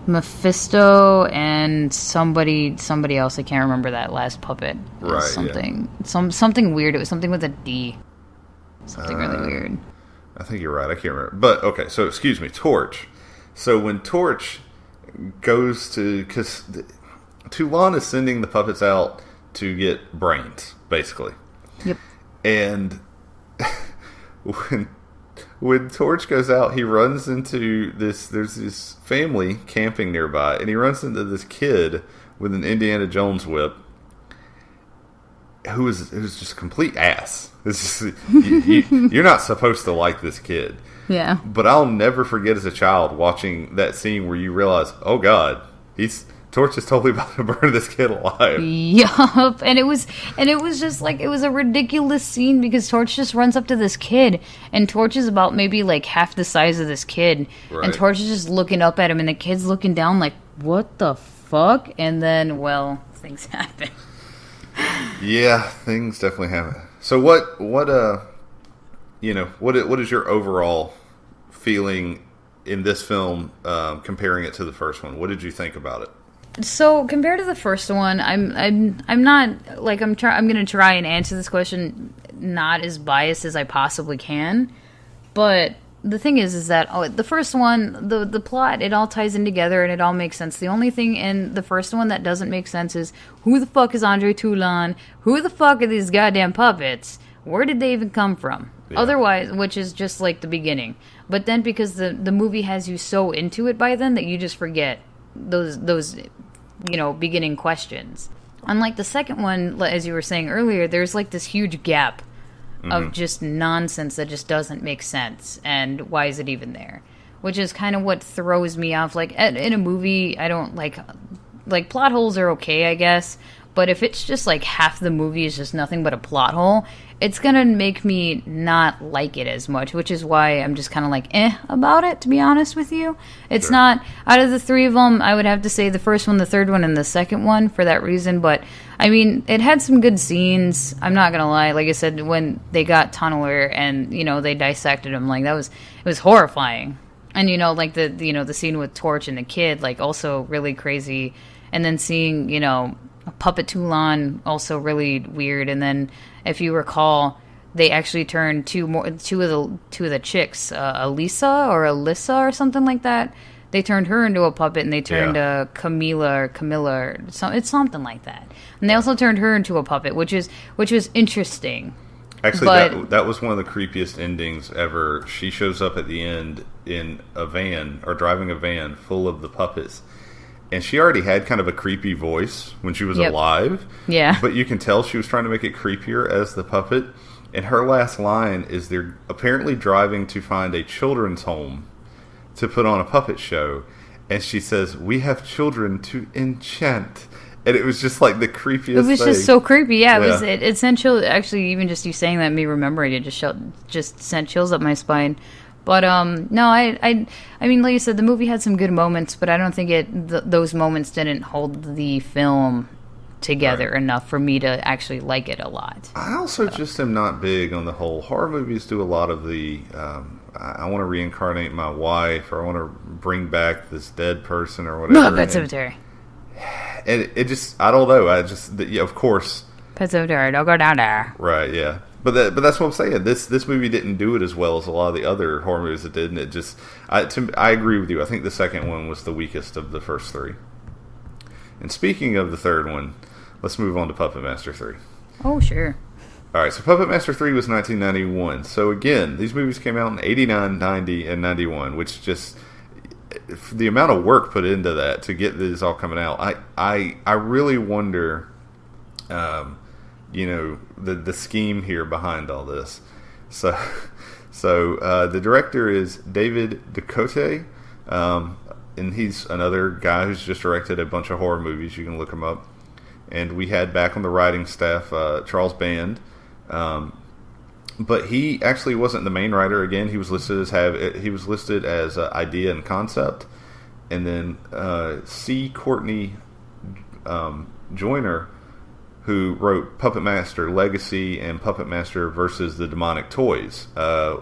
Mephisto, and somebody else. I can't remember that last puppet. Right. Something weird. It was something with a D. Something really weird. I think you're right. I can't remember. But okay, so excuse me, Torch. So when Torch goes to, because Toulon is sending the puppets out to get brains, basically. Yep. And when Torch goes out, he runs into this. There's this family camping nearby, and he runs into this kid with an Indiana Jones whip, who's just a complete ass. It's just, you're not supposed to like this kid. Yeah. But I'll never forget as a child watching that scene where you realize, oh God, Torch is totally about to burn this kid alive. Yup. And it was just like, it was a ridiculous scene because Torch just runs up to this kid, and Torch is about maybe like half the size of this kid. Right. And Torch is just looking up at him, and the kid's looking down like, what the fuck? And then, well, things happen. Yeah, things definitely happen. So what is your overall feeling in this film, comparing it to the first one? What did you think about it? So compared to the first one, I'm not like I'm going to try and answer this question not as biased as I possibly can, but the thing is that the first one, the plot, it all ties in together and it all makes sense. The only thing in the first one that doesn't make sense is who the fuck is Andre Toulon? Who the fuck are these goddamn puppets? Where did they even come from? Yeah. Otherwise, which is just like the beginning. But then because the movie has you so into it by then that you just forget those beginning questions. Unlike the second one, as you were saying earlier, there's like this huge gap of just nonsense that just doesn't make sense. And why is it even there? Which is kind of what throws me off. Like, in a movie, I don't like plot holes are okay, I guess. But if it's just like half the movie is just nothing but a plot hole, it's going to make me not like it as much, which is why I'm just kind of like, about it, to be honest with you. It's not, out of the three of them, I would have to say the first one, the third one, and the second one for that reason. But, I mean, it had some good scenes. I'm not going to lie. Like I said, when they got Tunneler and, they dissected him, like, it was horrifying. And, like the scene with Torch and the kid, like, also really crazy. And then seeing, Puppet Toulon, also really weird. And then, if you recall, they actually turned two of the chicks, Elisa or Alyssa or something like that. They turned her into a puppet, and they turned Camilla, it's something like that. And they also turned her into a puppet, which was interesting. Actually, that was one of the creepiest endings ever. She shows up at the end in a van, or driving a van full of the puppets. And she already had kind of a creepy voice when she was alive. Yeah. But you can tell she was trying to make it creepier as the puppet. And her last line is they're apparently driving to find a children's home to put on a puppet show. And she says, "We have children to enchant." And it was just like the creepiest thing. It was just so creepy. Yeah, it sent chills. Actually, even just you saying that, me remembering it, just sent chills up my spine. But no, I mean, like you said, the movie had some good moments, but I don't think those moments didn't hold the film together enough for me to actually like it a lot. I also just am not big on the whole horror movies. Do a lot of the I want to reincarnate my wife, or I want to bring back this dead person, or whatever. No, Pet Sematary. And it just, I don't know. Of course. Pet Sematary, don't go down there. Right, yeah. But that's what I'm saying. This movie didn't do it as well as a lot of the other horror movies that did, and it just... I agree with you. I think the second one was the weakest of the first three. And speaking of the third one, let's move on to Puppet Master 3. Oh, sure. Alright, so Puppet Master 3 was 1991. So again, these movies came out in 89, 90, and 91, which just... the amount of work put into that to get these all coming out, I really wonder... the scheme here behind all this. So the director is David Ducote, and he's another guy who's just directed a bunch of horror movies. You can look him up. And we had back on the writing staff Charles Band, but he actually wasn't the main writer. Again, he was listed as idea and concept, and then C. Courtney Joyner, who wrote Puppet Master Legacy and Puppet Master versus the Demonic Toys.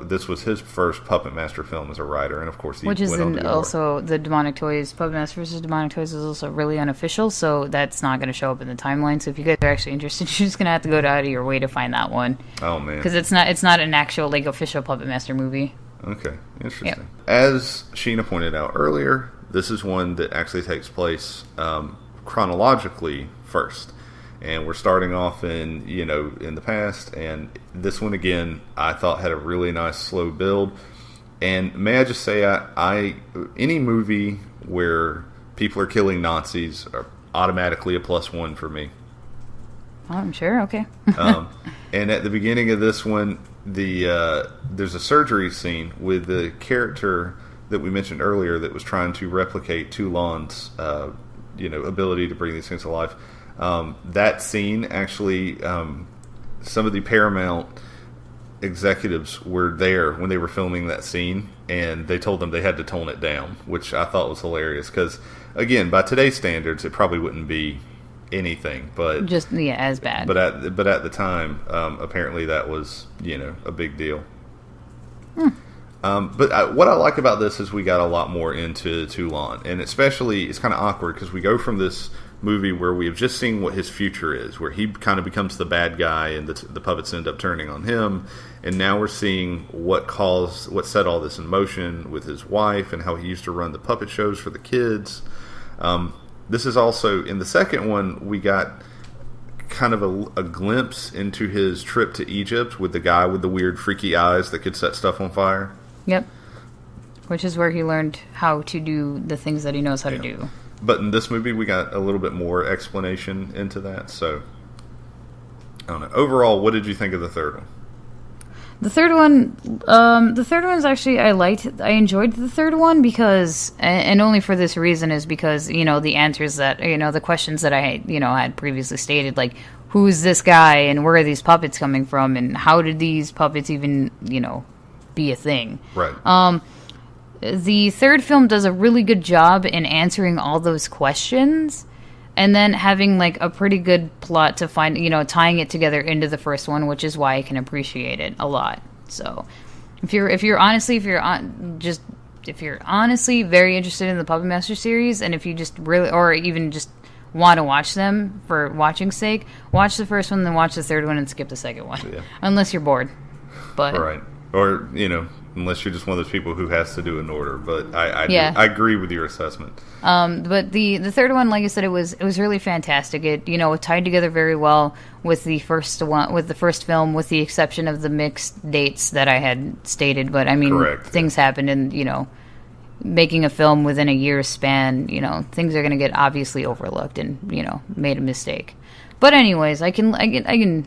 This was his first Puppet Master film as a writer, and of course he went on to do also more. The Demonic Toys, Puppet Master versus Demonic Toys is also really unofficial, so that's not going to show up in the timeline. So if you guys are actually interested, you're just going to have to go out of your way to find that one. Oh man, because it's not an actual like official Puppet Master movie. Okay, interesting. Yep. As Sheena pointed out earlier, this is one that actually takes place chronologically first. and we're starting off in the past, and this one again I thought had a really nice slow build. And may I just say, I any movie where people are killing Nazis are automatically a +1 for me. Oh, I'm sure. Okay. And at the beginning of this one, there's a surgery scene with the character that we mentioned earlier that was trying to replicate Toulon's ability to bring these things to life. That scene actually, some of the Paramount executives were there when they were filming that scene, and they told them they had to tone it down, which I thought was hilarious because, again, by today's standards, it probably wouldn't be anything, but just as bad. But at the time, apparently that was a big deal. But what I like about this is we got a lot more into Toulon, and especially it's kind of awkward because we go from this movie where we have just seen what his future is, where he kind of becomes the bad guy and the puppets end up turning on him, and now we're seeing what set all this in motion with his wife and how he used to run the puppet shows for the kids. This is also, in the second one, we got kind of a glimpse into his trip to Egypt with the guy with the weird freaky eyes that could set stuff on fire. Yep. Which is where he learned how to do the things that he knows how to do. But in this movie, we got a little bit more explanation into that. So, I don't know. Overall, what did you think of the third one? The third one is actually, I enjoyed the third one because, and only for this reason, is because, the answers that, the questions that I, had previously stated, like, who's this guy and where are these puppets coming from and how did these puppets even, be a thing? Right. The third film does a really good job in answering all those questions and then having like a pretty good plot to find, tying it together into the first one, which is why I can appreciate it a lot. So if you're honestly very interested in the Puppet Master series, and if you just really, or even just want to watch them for watching's sake, watch the first one, then watch the third one and skip the second one. Yeah. Unless you're bored. But right. Or, unless you're just one of those people who has to do it in order. But I agree with your assessment. But the third one, like I said, it was really fantastic. It it tied together very well with the first film, with the exception of the mixed dates that I had stated. But I mean, correct, things happen, and making a film within a year's span, things are going to get obviously overlooked and made a mistake. But anyways, I can.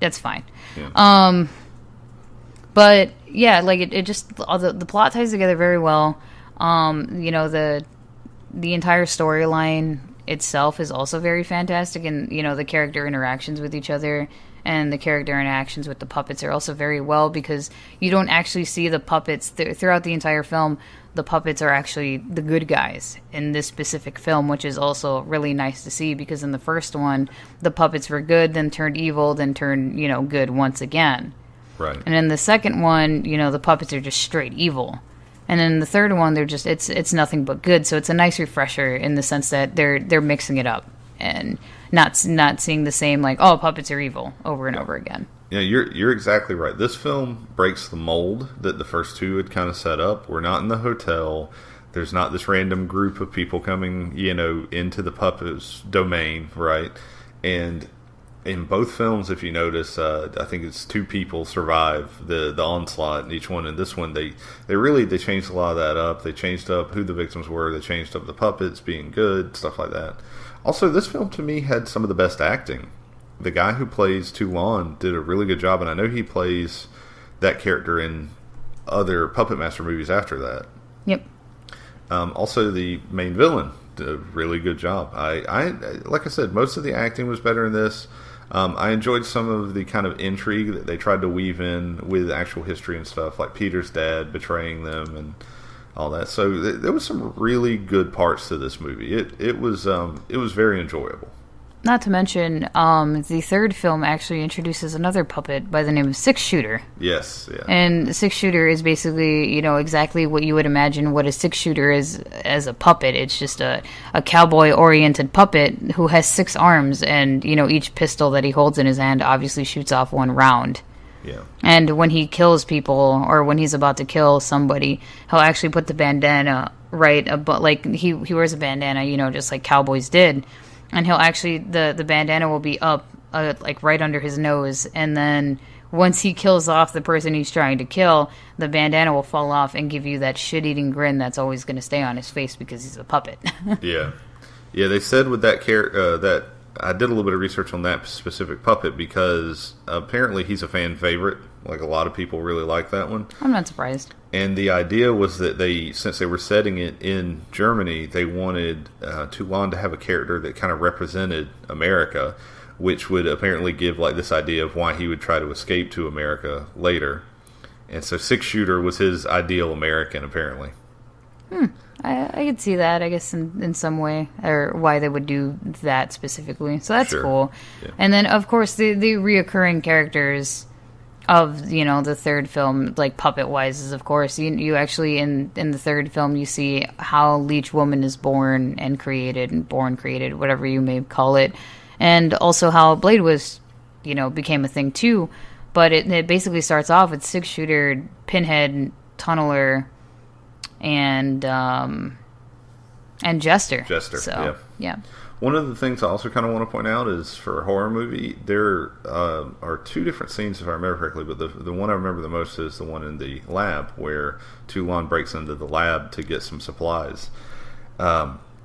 That's fine. Yeah. But yeah, like it just all the plot ties together very well. The entire storyline itself is also very fantastic, and the character interactions with each other and the character interactions with the puppets are also very well, because you don't actually see the puppets throughout the entire film. The puppets are actually the good guys in this specific film, which is also really nice to see, because in the first one, the puppets were good, then turned evil, then turned, good once again. Right. And in the second one, the puppets are just straight evil. And then the third one, they're just it's nothing but good. So it's a nice refresher in the sense that they're mixing it up and not seeing the same, like, oh, puppets are evil over and over again. Yeah, you're exactly right. This film breaks the mold that the first two had kind of set up. We're not in the hotel. There's not this random group of people coming, into the puppet's domain, right? And in both films, if you notice, I think it's 2 people survive the onslaught in each one. In this one, they changed a lot of that up. They changed up who the victims were. They changed up the puppets being good, stuff like that. Also, this film, to me, had some of the best acting. The guy who plays Toulon did a really good job, and I know he plays that character in other Puppet Master movies after that. Yep. Also, the main villain did a really good job. I like I said, most of the acting was better in this. I enjoyed some of the kind of intrigue that they tried to weave in with actual history and stuff, like Peter's dad betraying them and all that. So there was some really good parts to this movie. It was very enjoyable. Not to mention, the third film actually introduces another puppet by the name of Six Shooter. Yes, yeah. And Six Shooter is basically, exactly what you would imagine what a six shooter is as a puppet. It's just a cowboy-oriented puppet who has 6 arms, and, each pistol that he holds in his hand obviously shoots off 1 round. Yeah. And when he kills people, or when he's about to kill somebody, he'll actually put the bandana right above, like, he wears a bandana, just like cowboys did. and he'll actually the bandana will be up like right under his nose, and then once he kills off the person he's trying to kill, the bandana will fall off and give you that shit-eating grin that's always going to stay on his face because he's a puppet. Yeah. They said with that that I did a little bit of research on that specific puppet because apparently he's a fan favorite. Like, a lot of people really like that one. I'm not surprised. And the idea was that since they were setting it in Germany, they wanted Toulon to have a character that kind of represented America, which would apparently give like this idea of why he would try to escape to America later. And so Six Shooter was his ideal American, apparently. I could see that, I guess, in some way, or why they would do that specifically. So that's cool. Yeah. And then, of course, the reoccurring characters of, the third film, like puppet-wise, is, of course, you actually, in the third film, you see how Leech Woman is born, created, whatever you may call it. And also how Blade was, became a thing, too. But it basically starts off with Six Shooter, Pinhead, Tunneler, and Jester. So, yeah. One of the things I also kind of want to point out is for a horror movie, there are two different scenes, if I remember correctly, but the one I remember the most is the one in the lab where Toulon breaks into the lab to get some supplies.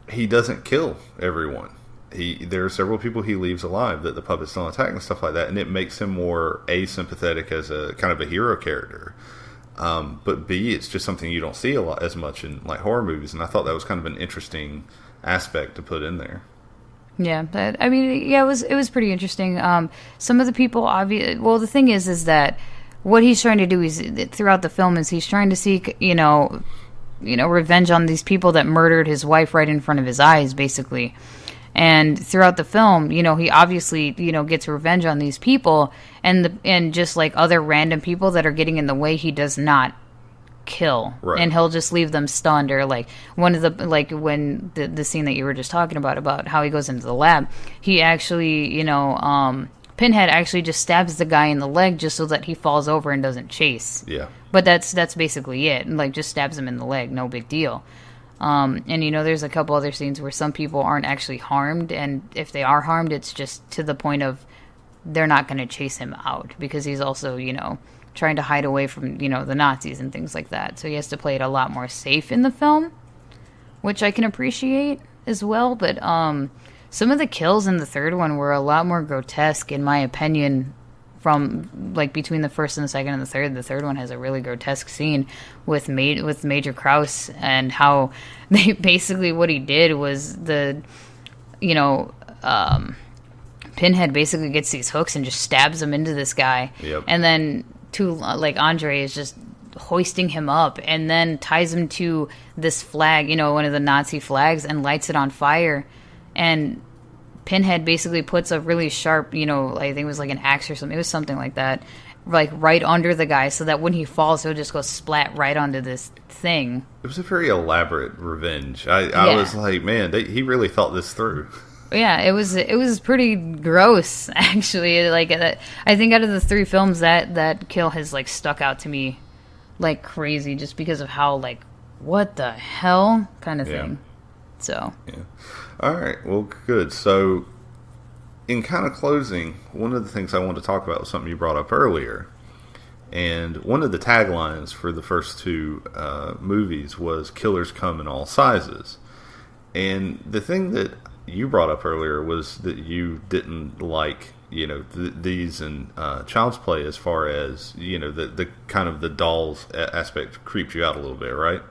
He doesn't kill everyone. There are several people he leaves alive that the puppets don't attack and stuff like that, and it makes him more asympathetic as a kind of a hero character. But B, it's just something you don't see a lot as much in like horror movies, and I thought that was kind of an interesting aspect to put in there. Yeah, it was pretty interesting. Some of the people, the thing is that what he's trying to do is throughout the film is he's trying to seek, revenge on these people that murdered his wife right in front of his eyes, basically. And throughout the film, he obviously, gets revenge on these people, and just like other random people that are getting in the way, he does not kill. Right. And he'll just leave them stunned, or like one of the, like when the scene that you were just talking about how he goes into the lab, he actually, Pinhead actually just stabs the guy in the leg just so that he falls over and doesn't chase. Yeah. But that's basically it. Like, just stabs him in the leg, no big deal. And, there's a couple other scenes where some people aren't actually harmed, and if they are harmed, it's just to the point of they're not going to chase him out, because he's also, trying to hide away from, the Nazis and things like that. So he has to play it a lot more safe in the film, which I can appreciate as well. But some of the kills in the third one were a lot more grotesque, in my opinion, from like between the first and the second and the third. The third one has a really grotesque scene with Major Krause, and how they basically, what he did was Pinhead basically gets these hooks and just stabs them into this guy. Yep. And then Andre is just hoisting him up and then ties him to this flag, one of the Nazi flags, and lights it on fire. And Pinhead basically puts a really sharp, I think it was like an axe or something. It was something like that, like right under the guy, so that when he falls, he'll just go splat right onto this thing. It was a very elaborate revenge. I was like, man, he really thought this through. Yeah, it was pretty gross, actually. Like, I think out of the three films, that kill has like stuck out to me like crazy, just because of how like, what the hell kind of thing. So. Yeah. All right. Well, good. So, in kind of closing, one of the things I wanted to talk about was something you brought up earlier. And one of the taglines for the first two movies was "Killers come in all sizes." And the thing that you brought up earlier was that you didn't like, these in Child's Play, as far as, the kind of the dolls aspect creeped you out a little bit, right?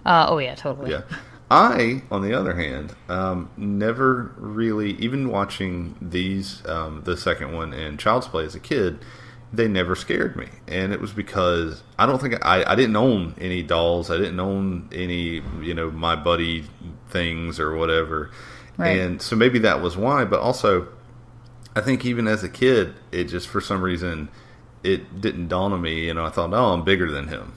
Oh, yeah, totally. Yeah. I, on the other hand, never really, even watching these, the second one and Child's Play as a kid, they never scared me. And it was because I don't think I didn't own any dolls. I didn't own any, My Buddy things or whatever. Right. And so maybe that was why. But also, I think even as a kid, it just, for some reason, it didn't dawn on me. I thought, oh, I'm bigger than him,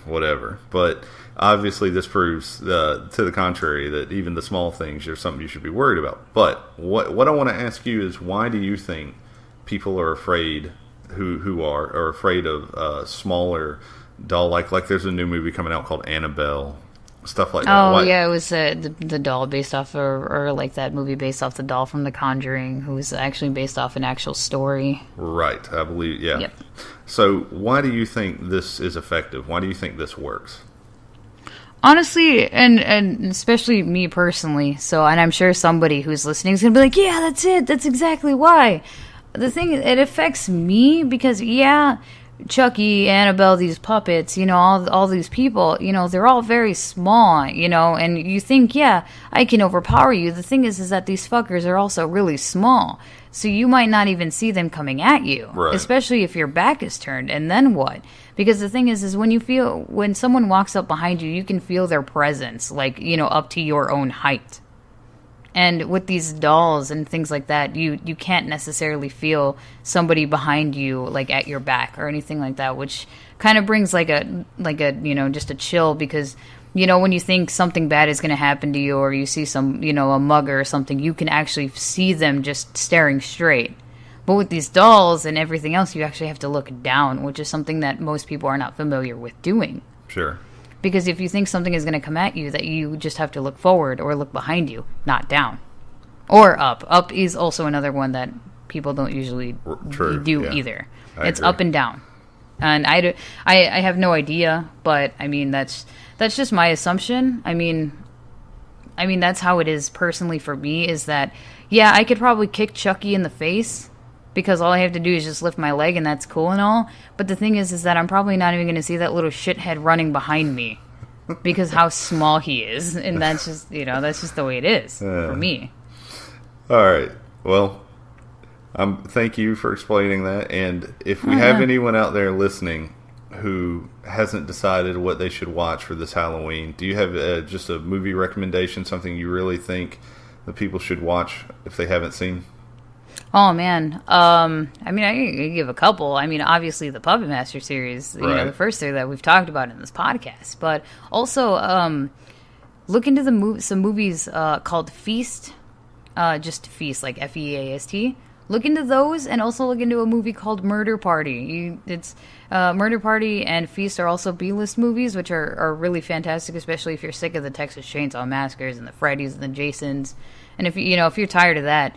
whatever. But obviously this proves to the contrary, that even the small things are something you should be worried about. But what I want to ask you is, why do you think people are afraid, who are afraid of smaller doll, like there's a new movie coming out called Annabelle, stuff like that. Oh, yeah, it was the doll based off, or like that movie based off the doll from The Conjuring, who was actually based off an actual story. Right, I believe, yeah. Yep. So why do you think this is effective? Why do you think this works? Honestly, and especially me personally, and I'm sure somebody who's listening is going to be like, yeah, that's it, that's exactly why. The thing, it affects me because, yeah, Chucky, Annabelle, these puppets, all these people, they're all very small, and you think, yeah, I can overpower you. The thing is that these fuckers are also really small, so you might not even see them coming at you, right. Especially if your back is turned, and then what? Because the thing is when someone walks up behind you, you can feel their presence, like, up to your own height. And with these dolls and things like that, you can't necessarily feel somebody behind you, like at your back or anything like that, which kind of brings like a just a chill, because when you think something bad is going to happen to you, or you see some a mugger or something, you can actually see them just staring straight. But with these dolls and everything else, you actually have to look down, which is something that most people are not familiar with doing. Sure. Because if you think something is going to come at you, that you just have to look forward or look behind you, not down. Or up. Up is also another one that people don't usually do either. It's up and down. And I have no idea, but I mean that's just my assumption. I mean that's how it is personally for me, is that, yeah, I could probably kick Chucky in the face, because all I have to do is just lift my leg, and that's cool and all. But the thing is that I'm probably not even going to see that little shithead running behind me, because how small he is, and that's just the way it is for me. All right. Well, thank you for explaining that. And if we have anyone out there listening who hasn't decided what they should watch for this Halloween, do you have just a movie recommendation, something you really think that people should watch if they haven't seen? Oh, man. I can give a couple. Obviously the Puppet Master series, the first three that we've talked about in this podcast. But also look into some movies called Feast. Just Feast, like Feast. Look into those, and also look into a movie called Murder Party. Murder Party and Feast are also B-list movies, which are really fantastic, especially if you're sick of the Texas Chainsaw Massacres and the Freddys and the Jasons. And if you're tired of that,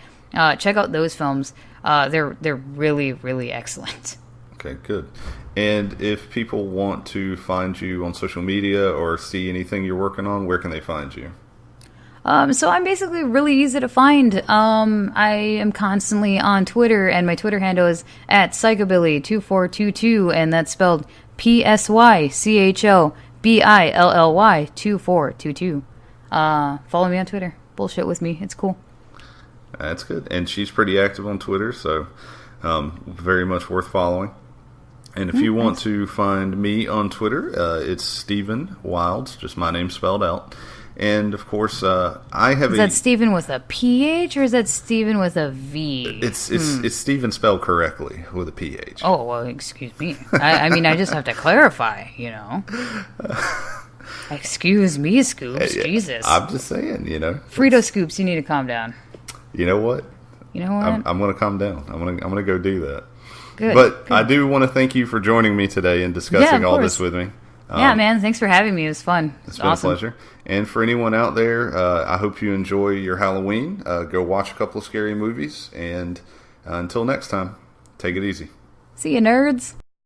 check out those films. They're really, really excellent. Okay, good. And if people want to find you on social media or see anything you're working on, where can they find you? So I'm basically really easy to find. I am constantly on Twitter, and my Twitter handle is @Psychobilly2422, and that's spelled PSYCHOBILLY 2422. Follow me on Twitter. Bullshit with me. It's cool. That's good. And she's pretty active on Twitter, so very much worth following. And if you want to find me on Twitter, it's Stephen Wilds, just my name spelled out. And, of course, I have Is that Stephen with a PH, or is that Stephen with a V? It's Stephen spelled correctly with a PH. Oh, well, excuse me. I just have to clarify, Excuse me, Scoops. Jesus. I'm just saying, Frito Scoops, you need to calm down. You know what? I'm going to calm down. I'm going to go do that. Good. But good. I do want to thank you for joining me today and discussing all this with me. Yeah, man. Thanks for having me. It was fun. It's been awesome. A pleasure. And for anyone out there, I hope you enjoy your Halloween. Go watch a couple of scary movies. And until next time, take it easy. See you, nerds.